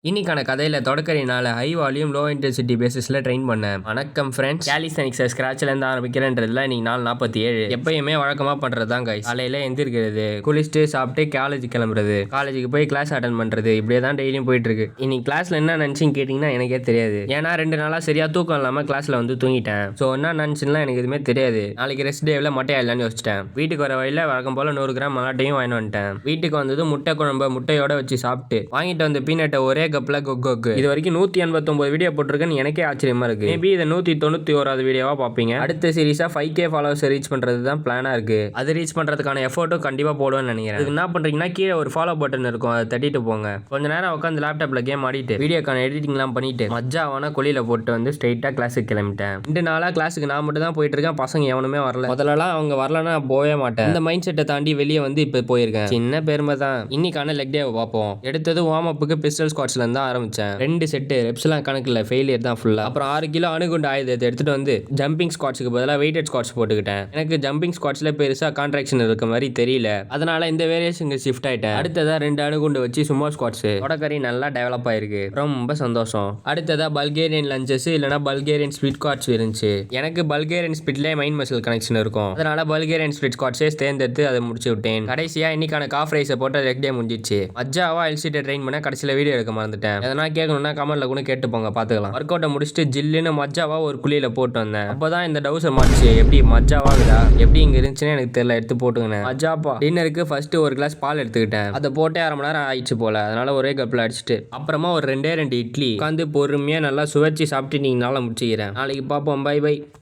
இன்னைக்கான கதையில தொடக்கறினால ஹை வால்யூம் லோ இன்டென்சிட்டி பேசிஸ்ல ட்ரெயின் பண்ணேன். வணக்கம் ஃப்ரெண்ட்ஸ், கேலிஸ்தனிக்ஸ் ஸ்கிராட்ச்ல இருந்து ஆரம்பிக்கிறேன்றதுல இன்னைக்கு நாள் 47. எப்பயுமே வழக்கமா பண்றதுதான் கைஸ். காலையில எந்திரிக்கிறது, குளிச்சுட்டு சாப்பிட்டு காலேஜ் கிளம்புறது, காலேஜுக்கு போய் கிளாஸ் அட்டன் பண்றது, இப்படியே தான் டெய்லியும் போயிட்டு இருக்கு. இன்னைக்கு கிளாஸ்ல என்ன நினைச்சுன்னு கேட்டீங்கன்னா எனக்கே தெரியாது. ஏன்னா 2 நாளா சரியா தூக்கம் இல்லாம கிளாஸ்ல வந்து தூங்கிட்டேன். ஸோ என்ன நினைச்சுன்னா எனக்கு எதுவுமே தெரியாது. நாளைக்கு ரெஸ்ட் டேவில் மொட்டையா இல்லைன்னு யோசிச்சிட்டேன். வீட்டுக்கு வர வழியில வழக்கம் போல 100 கிராம் மலாட்டையும் வாங்கிட்டு வந்துட்டேன். வீட்டுக்கு வந்தது முட்டை குழம்பு முட்டையோட வச்சு சாப்பிட்டு வாங்கிட்டு வந்த பீனட்டை ஒரே கப்ல கொக்கு. இது வரைக்கும் 189 வீடியோ போட்டிருக்கேன்னு எனக்கே ஆச்சரியமா இருக்கு. மேபி இதை 191வது வீடியோவா பாப்பீங்க. அடுத்த சீரிஸா 5K ஃபாலோவர்ஸ் ரீச் பண்றது தான் பிளானா இருக்கு. அது ரீச் பண்றதுக்கான எஃபோர்ட்டும் கண்டிப்பா போடுவேன்னு நினைக்கிறேன். இதுக்கு என்ன பண்றீங்கன்னா கீழே ஒரு ஃபாலோ பட்டன் இருக்கும், அதை தட்டிட்டு போங்க. கொஞ்ச நேரம் உட்காந்து லேப்டாப்ல கேம் ஆடிட்டு வீடியோக்கான எடிட்டிங்லாம் பண்ணிட்டு மஜாவான கொலியில போட்டு வந்து ஸ்ட்ரெயிட்டா கிளாஸுக்கு கிளம்பிட்டேன். 2 நாளா கிளாஸுக்கு நான் மட்டும் தான் போயிட்டு இருக்கேன். பசங்க எவனுமே வரல. முதல்லலாம் அவங்க வரலன்னா போவே மாட்டேன். இந்த மைண்ட் செட்டை தாண்டி வெளியே வந்து இப்ப போயிருக்கேன். சின்ன பெருமை தான். இன்னைக்கான லெக் டேவை பார்ப்போம். எடுத்தது வார்ம் அப்புக்கு பிஸ்டல் ஸ்குவாட்ஸ்ல இருந்து ஆரம்பிச்சேன். 2 செட்டு ரெப்ஸ்லாம் கணக்குல ஃபெயிலியர் தான் ஃபுல்லா. அப்புறம் 6 கிலோ அணுகுண்டு ஆயுதத்தை எடுத்துட்டு வந்து ஜம்பிங் ஸ்குவாட்ஸ்க்கு பதிலாக வெயிட்டட் ஸ்குவாட்ஸ் போட்டுக்கிட்டேன். எனக்கு ஜம்பிங் ஸ்குவாட்ஸ்ல பெருசா கான்ட்ராக்ஷன் இருக்க மாதிரி தெரியல, அதனால இந்த வேரியேஷனுக்கு ஷிஃப்ட் ஆயிட்டேன். அடுத்ததா 2 அணுகுண்டு வச்சு சும்மா ஸ்குவாட்ஸ். தொடக்கறி நல்லா டெவலப் ஆயிருக்கு, ரொம்ப சந்தோஷம். அடுத்ததா பல்கேரியன் லஞ்சஸ் இல்லனா பல்கேரியன் ஸ்பிளிட் ஸ்குவாட்ஸ் இருந்துச்சு. எனக்கு பல்கேரியன் ஸ்பிளிட்ல மைண்ட் மசில் கனெக்ஷன் இருக்கும், அதனால பல்கேரியன் ஸ்பிளிட் ஸ்குவாட்ஸே தேர்ந்தெடுத்து அதை முடிச்சு விட்டேன். கடைசியா இன்னைக்கான காஃப் ரைஸை போட்ட லெக் டே முடிஞ்சிச்சு. மஜாவா எல்சிட்ட ட்ரெயின் பண்ண கடைசியில வீடியோ எடுக்க மறந்துட்டேன். எதனா கேட்கணும்னா கமெண்ட்ல கூட கேட்டு போங்க, பாத்துக்கலாம். ஒர்க் அவுட்டை முடிச்சுட்டு ஜில்லுன்னு மஜாவா ஒரு குழியில போட்டு வந்தேன். அப்பதான் இந்த டவுசர் மாட்டுச்சு. எப்படி மஜாவாகுதா, எப்படி இங்க இருந்துச்சுன்னு எனக்கு தெரியல, எடுத்து போட்டுக்கினேன். மஜாப்பா. டின்னருக்கு ஃபர்ஸ்ட் ஒரு கிளாஸ் பால் எடுத்துக்கிட்டேன். அதை போட்டே 1/2 மணி நேரம் ஆயிடுச்சு போல, அதனால ஒரே கப்பில் அடிச்சுட்டு அப்புறமா ஒரு 2 இட்லி உட்காந்து பொறுமையா நல்லா சுவைச்சு சாப்பிட்டு நீங்க நாளை முடிச்சுக்கிறேன். நாளைக்கு பார்ப்போம். Bye by.